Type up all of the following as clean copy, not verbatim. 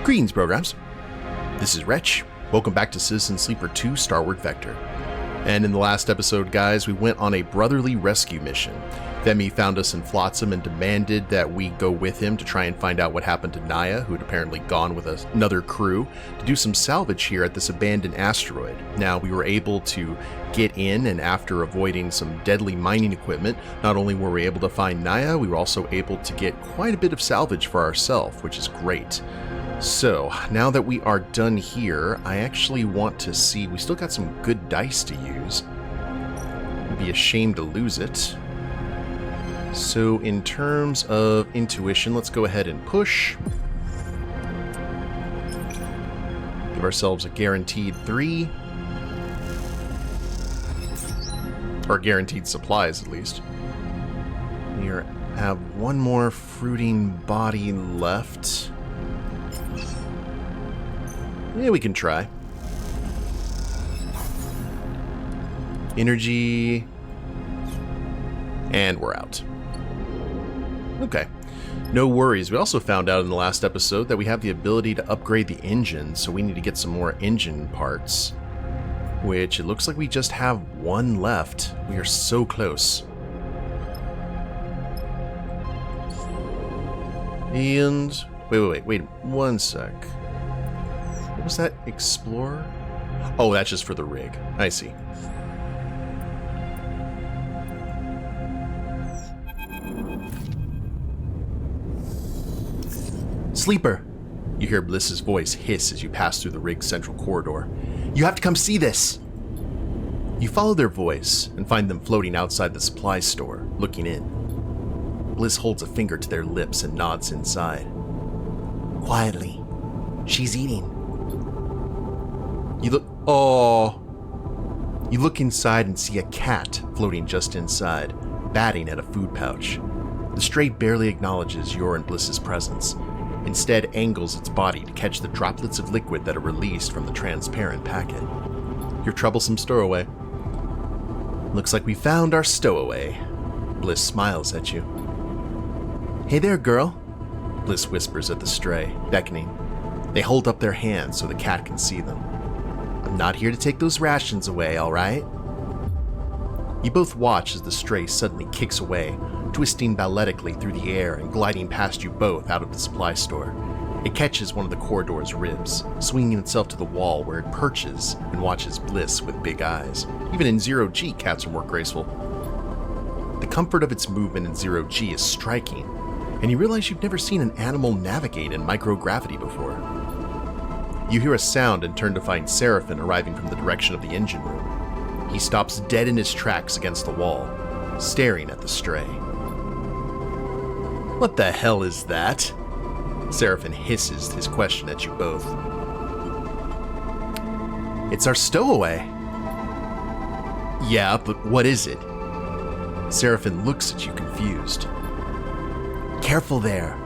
Greetings, programs. This is Wretch. Welcome back to Citizen Sleeper 2 Starward Vector. And in the last episode, guys, we went on a brotherly rescue mission. Femi found us in Flotsam and demanded that we go with him to try and find out what happened to Nia, who had apparently gone with another crew, to do some salvage here at this abandoned asteroid. Now, we were able to get in, and after avoiding some deadly mining equipment, not only were we able to find Nia, we were also able to get quite a bit of salvage for ourselves, which is great. So, now that we are done here, I actually want to see, we still got some good dice to use. I'd be ashamed to lose it. So in terms of intuition, let's go ahead and push. Give ourselves a guaranteed 3. Or guaranteed supplies, at least. We have one more fruiting body left. Yeah, we can try. Energy. And we're out. Okay. No worries. We also found out in the last episode that we have the ability to upgrade the engine, so we need to get some more engine parts. Which it looks like we just have one left. We are so close. And... Wait one sec. What was that? Explorer? Oh, that's just for the rig. I see. Sleeper! You hear Bliss's voice hiss as you pass through the rig's central corridor. You have to come see this! You follow their voice and find them floating outside the supply store, looking in. Bliss holds a finger to their lips and nods inside. Quietly. She's eating. You look inside and see a cat floating just inside, batting at a food pouch. The stray barely acknowledges your and Bliss's presence. Instead angles its body to catch the droplets of liquid that are released from the transparent packet. Your troublesome stowaway. Looks like we found our stowaway. Bliss smiles at you. Hey there, girl, Bliss whispers at the stray, beckoning. They hold up their hands so the cat can see them. I'm not here to take those rations away, alright? You both watch as the stray suddenly kicks away, twisting balletically through the air and gliding past you both out of the supply store. It catches one of the corridor's ribs, swinging itself to the wall where it perches and watches Bliss with big eyes. Even in Zero-G, cats are more graceful. The comfort of its movement in Zero-G is striking, and you realize you've never seen an animal navigate in microgravity before. You hear a sound and turn to find Seraphim arriving from the direction of the engine room. He stops dead in his tracks against the wall, staring at the stray. What the hell is that? Seraphim hisses his question at you both. It's our stowaway. Yeah, but what is it? Seraphim looks at you confused. Careful there.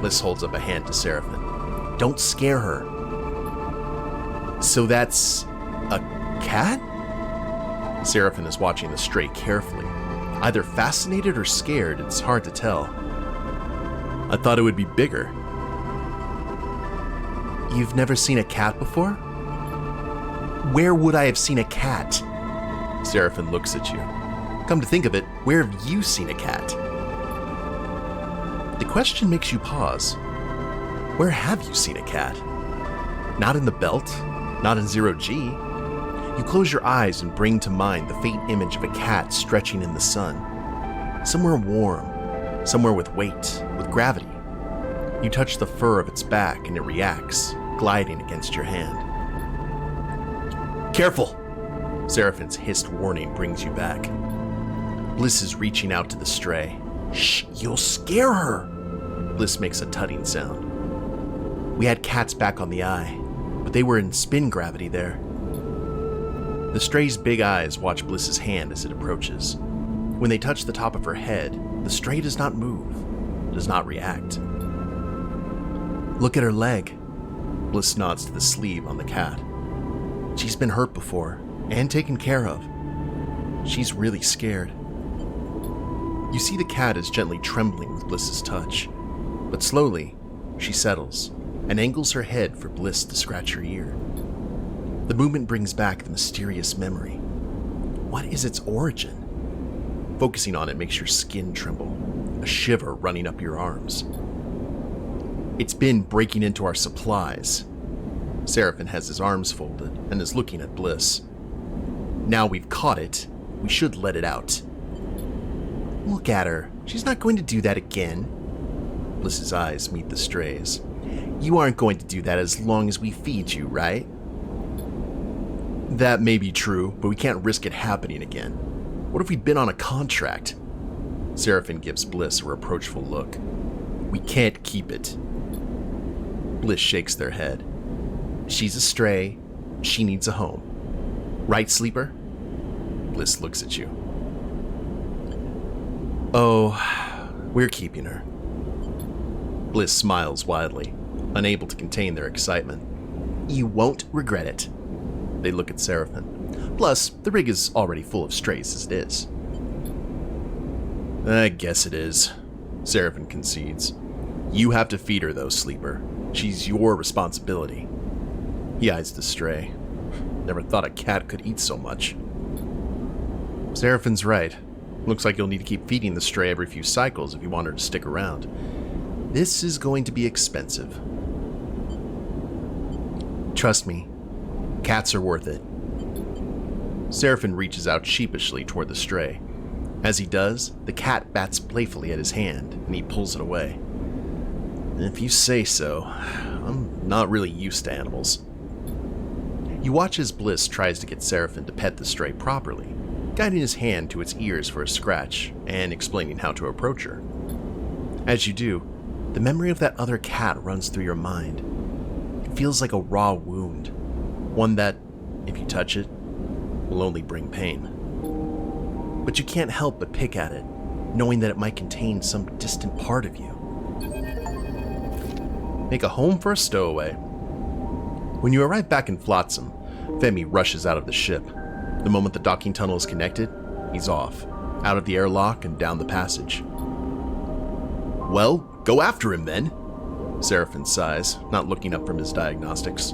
Bliss holds up a hand to Seraphim. Don't scare her. So that's a cat? Seraphim is watching the stray carefully. Either fascinated or scared, it's hard to tell. I thought it would be bigger. You've never seen a cat before? Where would I have seen a cat? Seraphim looks at you. Come to think of it, where have you seen a cat? The question makes you pause. Where have you seen a cat? Not in the belt, not in Zero-G. You close your eyes and bring to mind the faint image of a cat stretching in the sun. Somewhere warm, somewhere with weight, with gravity. You touch the fur of its back and it reacts, gliding against your hand. Careful! Seraphim's hissed warning brings you back. Bliss is reaching out to the stray. Shh, you'll scare her! Bliss makes a tutting sound. We had cats back on the eye, but they were in spin gravity there. The stray's big eyes watch Bliss's hand as it approaches. When they touch the top of her head, the stray does not move, does not react. Look at her leg. Bliss nods to the sleeve on the cat. She's been hurt before, and taken care of. She's really scared. You see the cat is gently trembling with Bliss's touch, but slowly, she settles, and angles her head for Bliss to scratch her ear. The movement brings back the mysterious memory. What is its origin? Focusing on it makes your skin tremble, a shiver running up your arms. It's been breaking into our supplies. Seraphin has his arms folded and is looking at Bliss. Now we've caught it, we should let it out. Look at her. She's not going to do that again. Bliss's eyes meet the Stray's. You aren't going to do that as long as we feed you, right? That may be true, but we can't risk it happening again. What if we'd been on a contract? Seraphin gives Bliss a reproachful look. We can't keep it. Bliss shakes their head. She's a stray. She needs a home. Right, Sleeper? Bliss looks at you. Oh, we're keeping her. Bliss smiles widely, unable to contain their excitement. You won't regret it. They look at Seraphin. Plus, the rig is already full of strays as it is. I guess it is, Seraphin concedes. You have to feed her though, Sleeper. She's your responsibility. He eyes the stray. Never thought a cat could eat so much. Seraphin's right. Looks like you'll need to keep feeding the stray every few cycles if you want her to stick around. This is going to be expensive. Trust me, cats are worth it. Seraphin reaches out sheepishly toward the stray. As he does, the cat bats playfully at his hand, and he pulls it away. If you say so, I'm not really used to animals. You watch as Bliss tries to get Seraphin to pet the stray properly, guiding his hand to its ears for a scratch, and explaining how to approach her. As you do, the memory of that other cat runs through your mind. It feels like a raw wound, one that, if you touch it, will only bring pain. But you can't help but pick at it, knowing that it might contain some distant part of you. Make a home for a stowaway. When you arrive back in Flotsam, Femi rushes out of the ship. The moment the docking tunnel is connected, he's off, out of the airlock and down the passage. Well, go after him then, Seraphin sighs, not looking up from his diagnostics.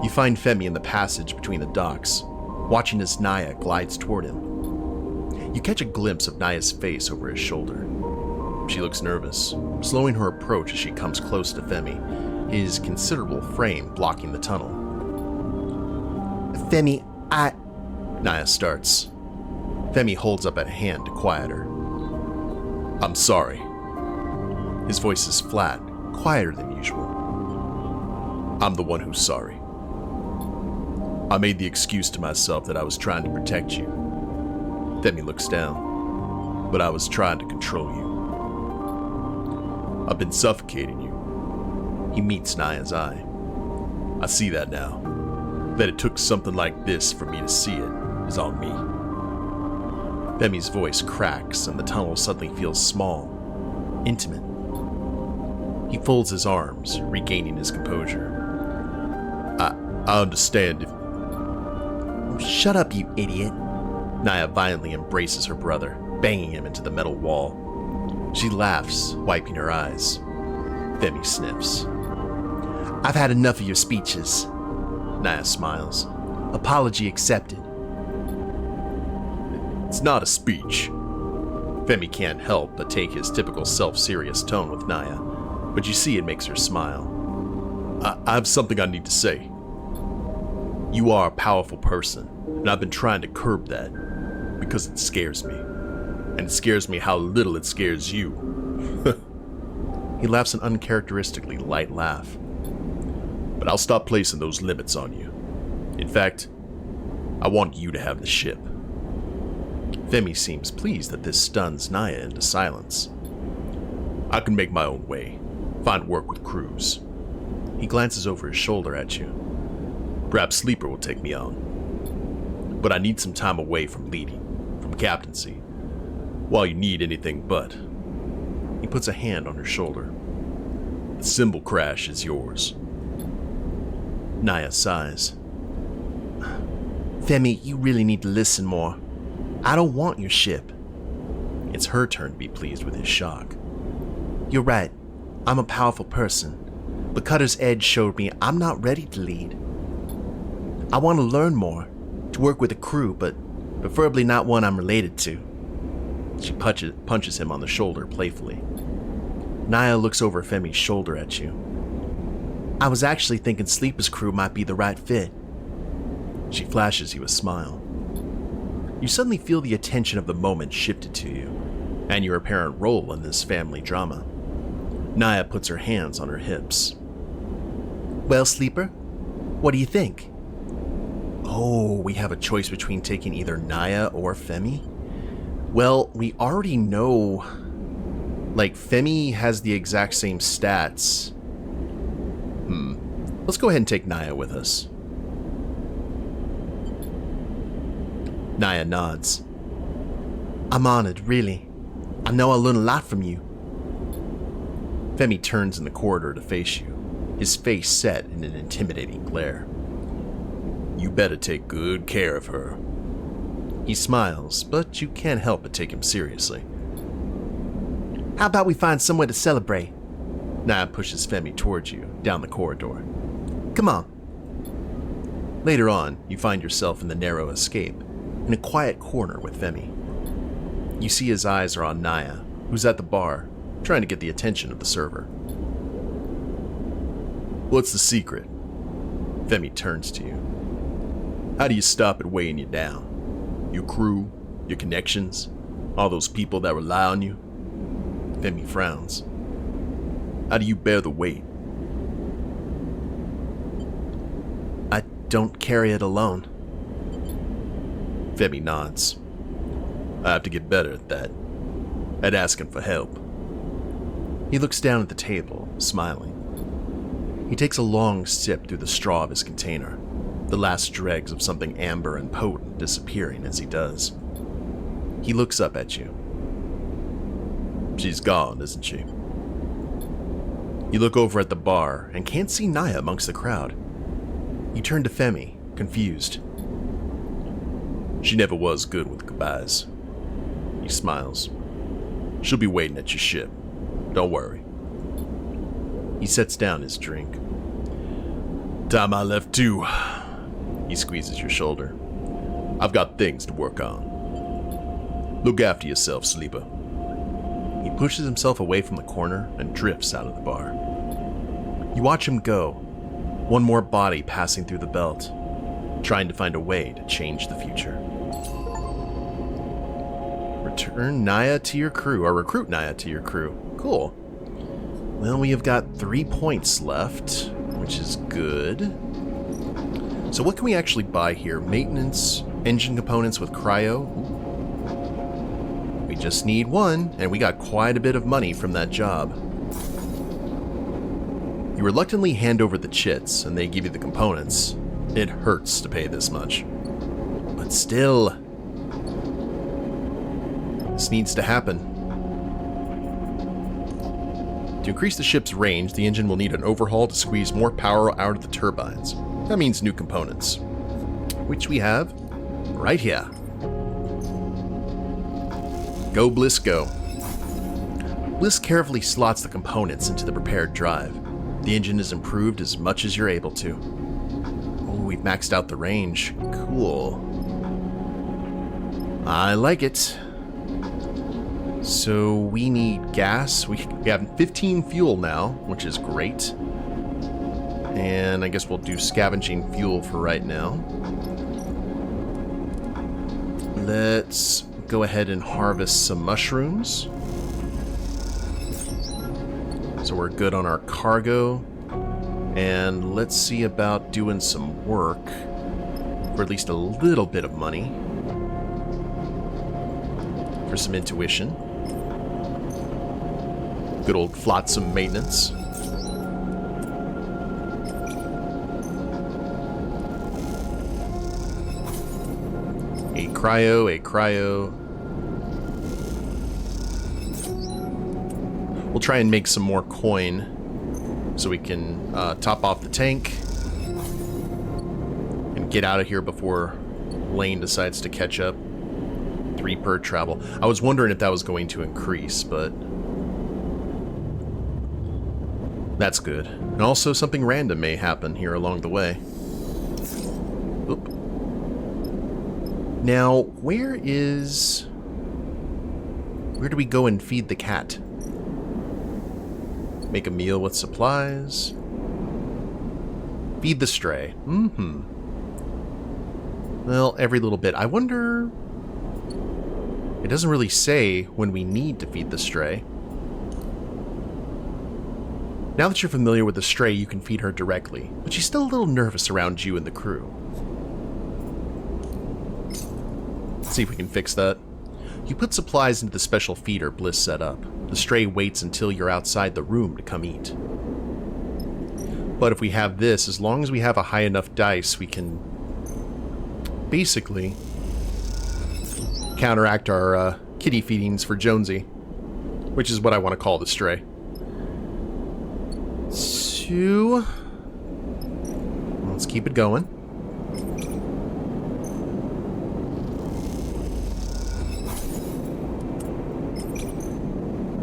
You find Femi in the passage between the docks, watching as Nia glides toward him. You catch a glimpse of Nia's face over his shoulder. She looks nervous, slowing her approach as she comes close to Femi, his considerable frame blocking the tunnel. Femi, Nia starts. Femi holds up a hand to quiet her. I'm sorry. His voice is flat, quieter than usual. I'm the one who's sorry. I made the excuse to myself that I was trying to protect you. Femi looks down, but I was trying to control you. I've been suffocating you. He meets Nia's eye. I see that now. That it took something like this for me to see it is on me. Femi's voice cracks and the tunnel suddenly feels small, intimate. He folds his arms, regaining his composure. I understand if... Shut up, you idiot. Nia violently embraces her brother, banging him into the metal wall. She laughs, wiping her eyes. Femi sniffs. I've had enough of your speeches. Nia smiles. Apology accepted. It's not a speech. Femi can't help but take his typical self-serious tone with Nia, but you see it makes her smile. I have something I need to say. You are a powerful person, and I've been trying to curb that, because it scares me. And it scares me how little it scares you. He laughs an uncharacteristically light laugh. But I'll stop placing those limits on you. In fact, I want you to have the ship. Femi seems pleased that this stuns Nia into silence. I can make my own way, find work with crews. He glances over his shoulder at you. Perhaps Sleeper will take me on. But I need some time away from leading, from captaincy, while you need anything but. He puts a hand on her shoulder. The symbol crash is yours. Nia sighs. Femi, you really need to listen more. I don't want your ship. It's her turn to be pleased with his shock. You're right. I'm a powerful person. The cutter's edge showed me I'm not ready to lead. I want to learn more, to work with a crew, but preferably not one I'm related to. She punches him on the shoulder playfully. Nia looks over Femi's shoulder at you. I was actually thinking Sleeper's crew might be the right fit. She flashes you a smile. You suddenly feel the attention of the moment shifted to you, and your apparent role in this family drama. Nia puts her hands on her hips. Well, Sleeper, what do you think? Oh, we have a choice between taking either Nia or Femi? Well, we already know, Femi has the exact same stats. Let's go ahead and take Nia with us. Nia nods. I'm honored, really. I know I'll learn a lot from you. Femi turns in the corridor to face you, his face set in an intimidating glare. You better take good care of her. He smiles, but you can't help but take him seriously. How about we find somewhere to celebrate? Nia pushes Femi towards you, down the corridor. Come on. Later on, you find yourself in the narrow escape, in a quiet corner with Femi. You see his eyes are on Nia, who's at the bar, trying to get the attention of the server. What's the secret? Femi turns to you. How do you stop it weighing you down? Your crew, your connections, all those people that rely on you? Femi frowns. How do you bear the weight? I don't carry it alone. Femi nods. I have to get better at that. At asking for help. He looks down at the table, smiling. He takes a long sip through the straw of his container, the last dregs of something amber and potent disappearing as he does. He looks up at you. She's gone, isn't she? You look over at the bar and can't see Nia amongst the crowd. You turn to Femi, confused. She never was good with goodbyes. He smiles. She'll be waiting at your ship. Don't worry. He sets down his drink. Time I left too. He squeezes your shoulder. I've got things to work on. Look after yourself, Sleeper. He pushes himself away from the corner and drifts out of the bar. You watch him go, one more body passing through the belt, trying to find a way to change the future. Return Nia to your crew, or recruit Nia to your crew. Cool. Well, we have got 3 points left, which is good. So what can we actually buy here? Maintenance, engine components with cryo. We just need one, and we got quite a bit of money from that job. You reluctantly hand over the chits, and they give you the components. It hurts to pay this much. But still, this needs to happen. To increase the ship's range, the engine will need an overhaul to squeeze more power out of the turbines. That means new components, which we have right here. Go, Bliss, go. Bliss carefully slots the components into the prepared drive. The engine is improved as much as you're able to. Oh, we've maxed out the range. Cool. I like it. So we need gas. We have 15 fuel now, which is great. And I guess we'll do scavenging fuel for right now. Let's go ahead and harvest some mushrooms. So we're good on our cargo. And let's see about doing some work for at least a little bit of money. For some intuition. Good old flotsam maintenance. A cryo. We'll try and make some more coin so we can top off the tank and get out of here before Lane decides to catch up. 3 per travel. I was wondering if that was going to increase, but That's good. And also something random may happen here along the way. Oop. Now, where do we go and feed the cat? Make a meal with supplies. Feed the stray. Well, every little bit. I wonder... It doesn't really say when we need to feed the stray. Now that you're familiar with the stray, you can feed her directly, but she's still a little nervous around you and the crew. Let's see if we can fix that. You put supplies into the special feeder Bliss set up. The stray waits until you're outside the room to come eat. But if we have this, as long as we have a high enough dice, we can basically counteract our kitty feedings for Jonesy, which is what I want to call the stray. 2. Let's keep it going.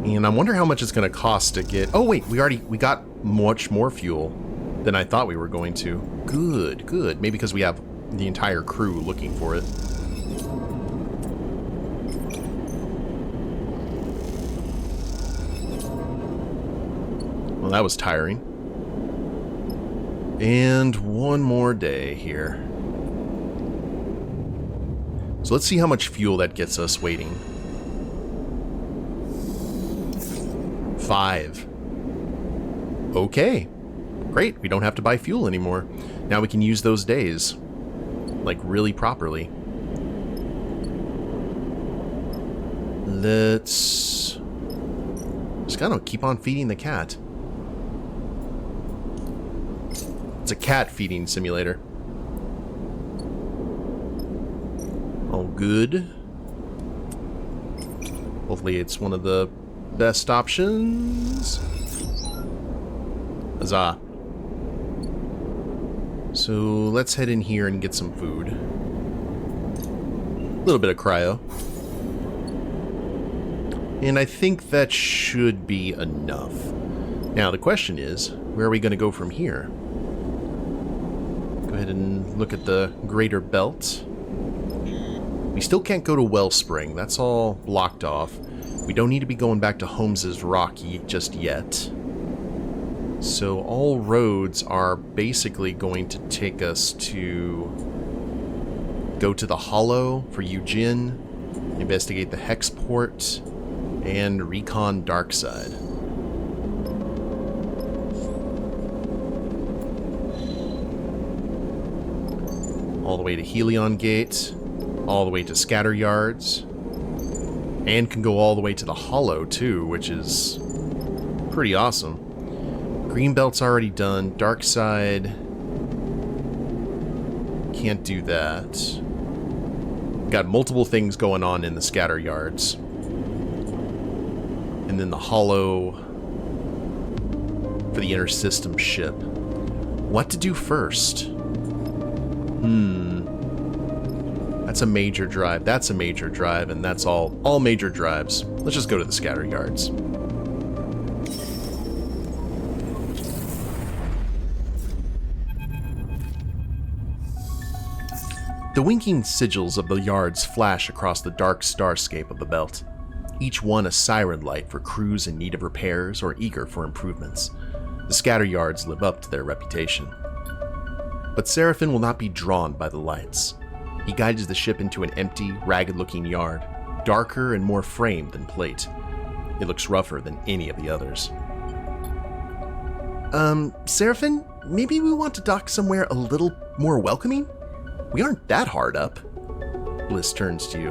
And I wonder how much it's going to cost to get... Oh, wait, we got much more fuel than I thought we were going to. Good, good. Maybe because we have the entire crew looking for it. Well, that was tiring. And one more day here. So let's see how much fuel that gets us waiting. 5. Okay. Great, we don't have to buy fuel anymore. Now we can use those days. Like, really properly. Let's... just gotta keep on feeding the cat. It's a cat feeding simulator. All good. Hopefully it's one of the best options. Huzzah. So let's head in here and get some food. A little bit of cryo. And I think that should be enough. Now the question is, where are we going to go from here? Go ahead and look at the greater belt. We still can't go to Wellspring. That's all blocked off. We don't need to be going back to Holmes's Rock just yet. So all roads are basically going to take us to go to the Hollow for Eugene, investigate the Hex Port, and recon Darkside. All the way to Helion Gate, all the way to Scatteryards, and can go all the way to the Hollow too, which is pretty awesome. Greenbelt's already done. Darkside, can't do that. Got multiple things going on in the Scatteryards. And then the Hollow for the Inter-System ship. What to do first? That's a major drive. That's a major drive, and that's all major drives. Let's just go to the Scatteryards. The winking sigils of the yards flash across the dark starscape of the belt, each one a siren light for crews in need of repairs or eager for improvements. The Scatteryards live up to their reputation. But Seraphin will not be drawn by the lights. He guides the ship into an empty, ragged-looking yard, darker and more framed than plate. It looks rougher than any of the others. Seraphin, maybe we want to dock somewhere a little more welcoming? We aren't that hard up. Bliss turns to you.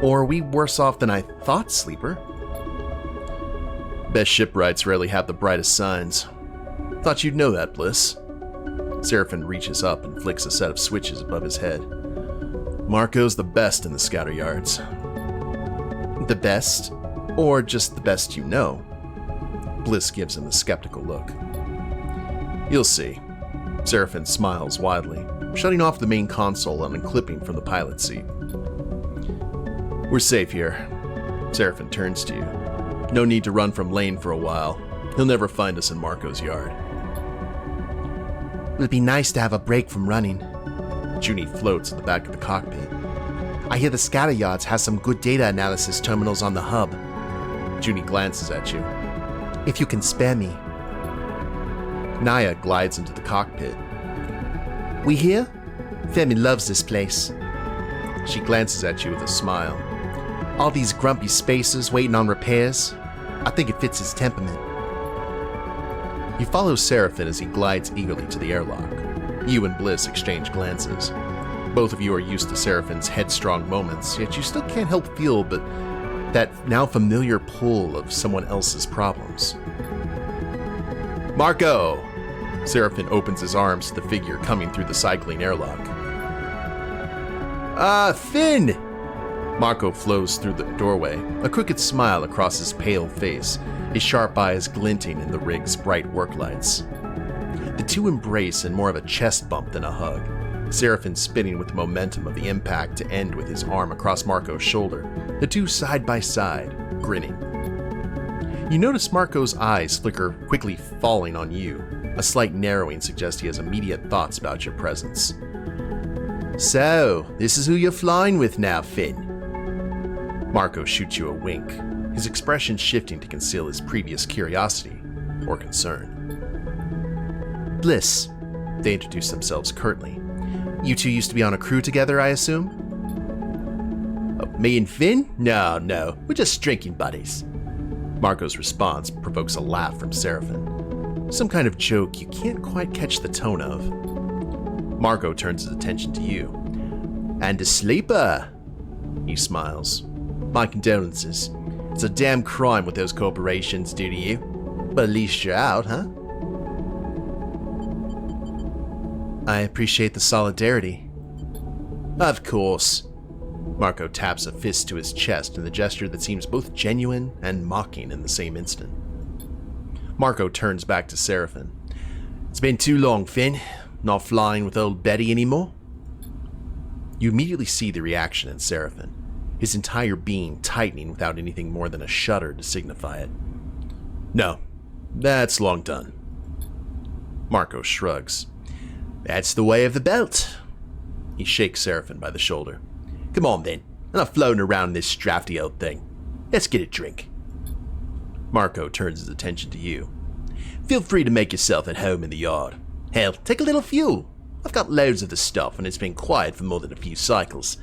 Or are we worse off than I thought, Sleeper? Best shipwrights rarely have the brightest signs. Thought you'd know that, Bliss. Seraphin reaches up and flicks a set of switches above his head. Marco's the best in the Scatteryards. The best? Or just the best you know? Bliss gives him a skeptical look. You'll see. Seraphin smiles widely, shutting off the main console and unclipping from the pilot seat. We're safe here. Seraphin turns to you. No need to run from Lane for a while. He'll never find us in Marco's yard. It'd be nice to have a break from running. Junie floats at the back of the cockpit. I hear the Scatteryards has some good data analysis terminals on the hub. Junie glances at you. If you can spare me. Nia glides into the cockpit. We here? Femi loves this place. She glances at you with a smile. All these grumpy spacers waiting on repairs. I think it fits his temperament. You follow Seraphin as he glides eagerly to the airlock. You and Bliss exchange glances. Both of you are used to Seraphin's headstrong moments, yet you still can't help feel that now familiar pull of someone else's problems. Marco! Seraphin opens his arms to the figure coming through the cycling airlock. Finn! Marco flows through the doorway, a crooked smile across his pale face, his sharp eyes glinting in the rig's bright work lights. The two embrace in more of a chest bump than a hug, Seraphin spinning with the momentum of the impact to end with his arm across Marco's shoulder, the two side by side, grinning. You notice Marco's eyes flicker, quickly falling on you. A slight narrowing suggests he has immediate thoughts about your presence. So, this is who you're flying with now, Finn. Marco shoots you a wink, his expression shifting to conceal his previous curiosity or concern. Bliss, they introduce themselves curtly. You two used to be on a crew together, I assume? Oh, me and Finn? No, we're just drinking buddies. Marco's response provokes a laugh from Seraphin. Some kind of joke you can't quite catch the tone of. Marco turns his attention to you. And a sleeper! He smiles. My condolences. It's a damn crime what those corporations do to you. But at least you're out, huh? I appreciate the solidarity. Of course. Marco taps a fist to his chest in a gesture that seems both genuine and mocking in the same instant. Marco turns back to Seraphin. It's been too long, Finn. Not flying with old Betty anymore? You immediately see the reaction in Seraphin, his entire being tightening without anything more than a shudder to signify it. No, that's long done. Marco shrugs. That's the way of the belt. He shakes Seraphin by the shoulder. Come on then, I'm not floating around in this drafty old thing. Let's get a drink. Marco turns his attention to you. Feel free to make yourself at home in the yard. Hell, take a little fuel. I've got loads of the stuff and it's been quiet for more than a few cycles.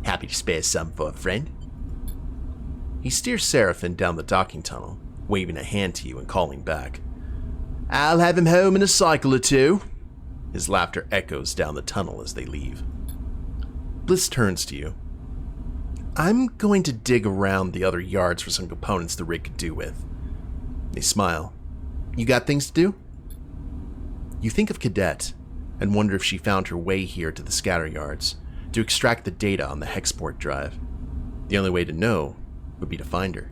Happy to spare some for a friend. He steers Seraphin down the docking tunnel, waving a hand to you and calling back. I'll have him home in a cycle or two. His laughter echoes down the tunnel as they leave. Bliss turns to you. I'm going to dig around the other yards for some components the rig could do with. They smile. You got things to do? You think of Cadet and wonder if she found her way here to the Scatteryards to extract the data on the Hexport drive. The only way to know would be to find her.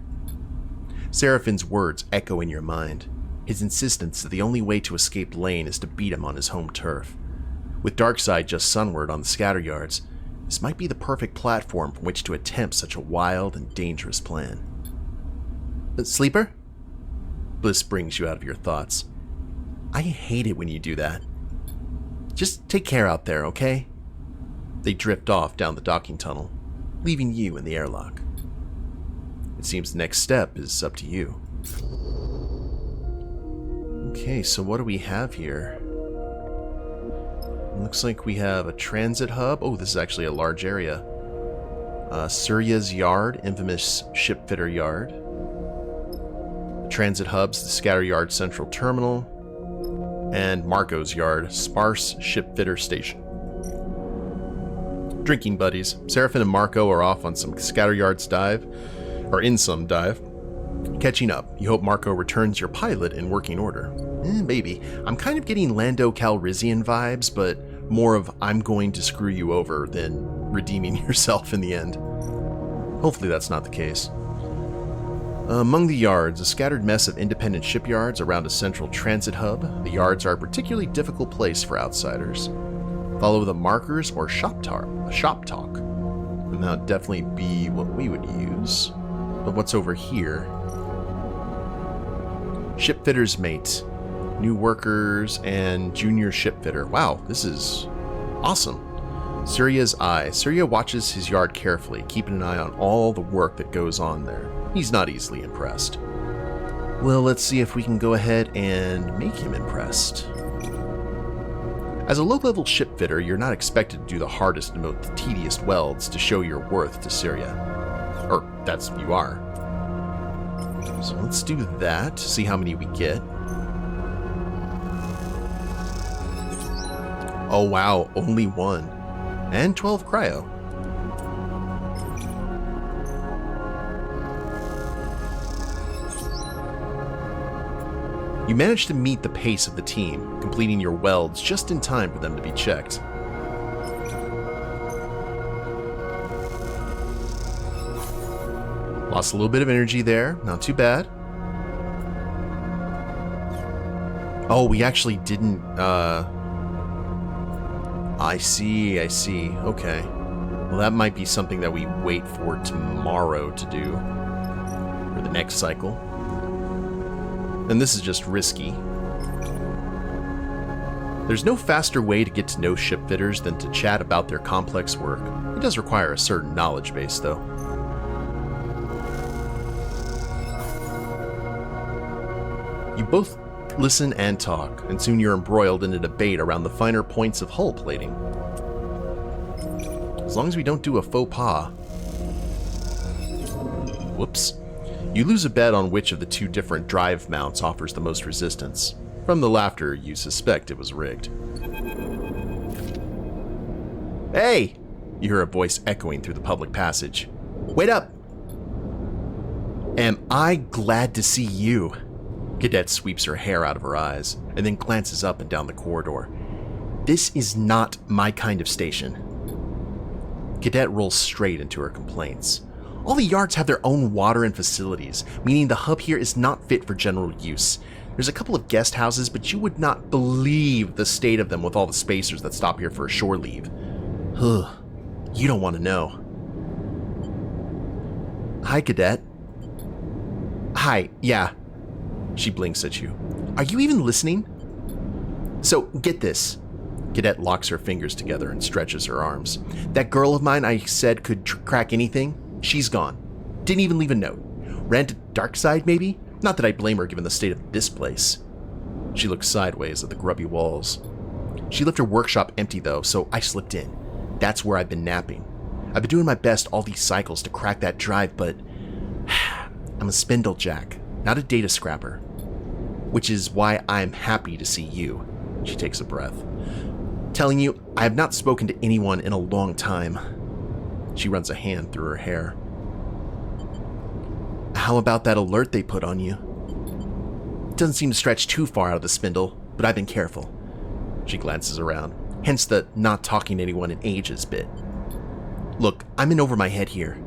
Seraphin's words echo in your mind, his insistence that the only way to escape Lane is to beat him on his home turf. With Darkseid just sunward on the Scatteryards, this might be the perfect platform from which to attempt such a wild and dangerous plan. Sleeper? Bliss brings you out of your thoughts. I hate it when you do that. Just take care out there, okay? They drift off down the docking tunnel, leaving you in the airlock. It seems the next step is up to you. Okay, so what do we have here? Looks like we have a transit hub. Oh, this is actually a large area. Surya's Yard, infamous shipfitter yard. The transit hub's the Scatteryard Central Terminal. And Marco's Yard, sparse shipfitter station. Drinking buddies. Seraphin and Marco are off on some Scatteryards dive, or in some dive. Catching up, you hope Marco returns your pilot in working order. Maybe. I'm kind of getting Lando Calrissian vibes, but more of I'm going to screw you over than redeeming yourself in the end. Hopefully that's not the case. Among the yards, a scattered mess of independent shipyards around a central transit hub, the yards are a particularly difficult place for outsiders. Follow the markers or shop talk, and that would definitely be what we would use. But what's over here? Shipfitter's mate, new workers, and junior shipfitter. Wow, this is awesome. Surya's eye. Surya watches his yard carefully, keeping an eye on all the work that goes on there. He's not easily impressed. Well, let's see if we can go ahead and make him impressed. As a low-level shipfitter, you're not expected to do the hardest and most tedious welds to show your worth to Surya. Or, you are. So let's do that, see how many we get. Oh wow, only 1. And 12 cryo. You managed to meet the pace of the team, completing your welds just in time for them to be checked. Lost a little bit of energy there, not too bad. Oh, we actually didn't, I see, okay. Well, that might be something that we wait for tomorrow to do, or the next cycle. And this is just risky. There's no faster way to get to know shipfitters than to chat about their complex work. It does require a certain knowledge base, though. You both listen and talk, and soon you're embroiled in a debate around the finer points of hull plating. As long as we don't do a faux pas. Whoops. You lose a bet on which of the 2 different drive mounts offers the most resistance. From the laughter, you suspect it was rigged. Hey! You hear a voice echoing through the public passage. Wait up! Am I glad to see you? Cadet sweeps her hair out of her eyes, and then glances up and down the corridor. This is not my kind of station. Cadet rolls straight into her complaints. All the yards have their own water and facilities, meaning the hub here is not fit for general use. There's a couple of guest houses, but you would not believe the state of them with all the spacers that stop here for a shore leave. Ugh, you don't want to know. Hi, Cadet. Hi, yeah. She blinks at you. Are you even listening? So, get this. Cadet locks her fingers together and stretches her arms. That girl of mine I said could crack anything, she's gone. Didn't even leave a note. Ran to dark side, maybe? Not that I blame her given the state of this place. She looks sideways at the grubby walls. She left her workshop empty though, so I slipped in. That's where I've been napping. I've been doing my best all these cycles to crack that drive, but I'm a spindle jack, not a data scrapper. Which is why I'm happy to see you. She takes a breath. Telling you, I have not spoken to anyone in a long time. She runs a hand through her hair. How about that alert they put on you? It doesn't seem to stretch too far out of the spindle, but I've been careful. She glances around, hence the not talking to anyone in ages bit. Look, I'm in over my head here.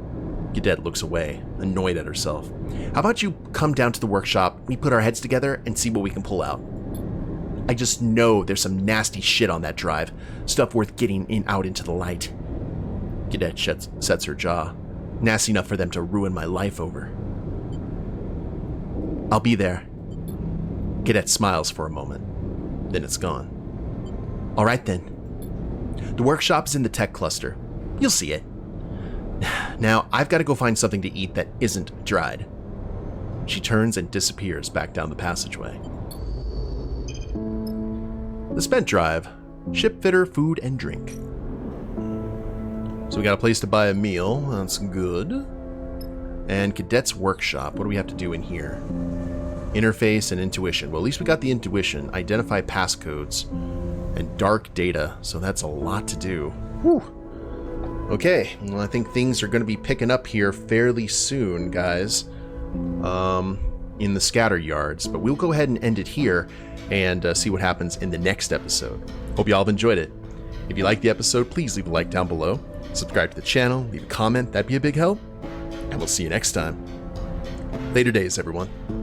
Cadet looks away, annoyed at herself. How about you come down to the workshop, we put our heads together, and see what we can pull out. I just know there's some nasty shit on that drive, stuff worth getting out into the light. Cadet sets her jaw, nasty enough for them to ruin my life over. I'll be there. Cadet smiles for a moment, then it's gone. All right then. The workshop's in the tech cluster. You'll see it. Now, I've got to go find something to eat that isn't dried. She turns and disappears back down the passageway. The spent drive. Shipfitter, food, and drink. So we got a place to buy a meal. That's good. And Cadet's workshop. What do we have to do in here? Interface and intuition. Well, at least we got the intuition. Identify passcodes. And dark data. So that's a lot to do. Whew. Okay, well, I think things are going to be picking up here fairly soon, guys, in the Scatteryards. But we'll go ahead and end it here and see what happens in the next episode. Hope you all have enjoyed it. If you liked the episode, please leave a like down below. Subscribe to the channel, leave a comment, that'd be a big help. And we'll see you next time. Later days, everyone.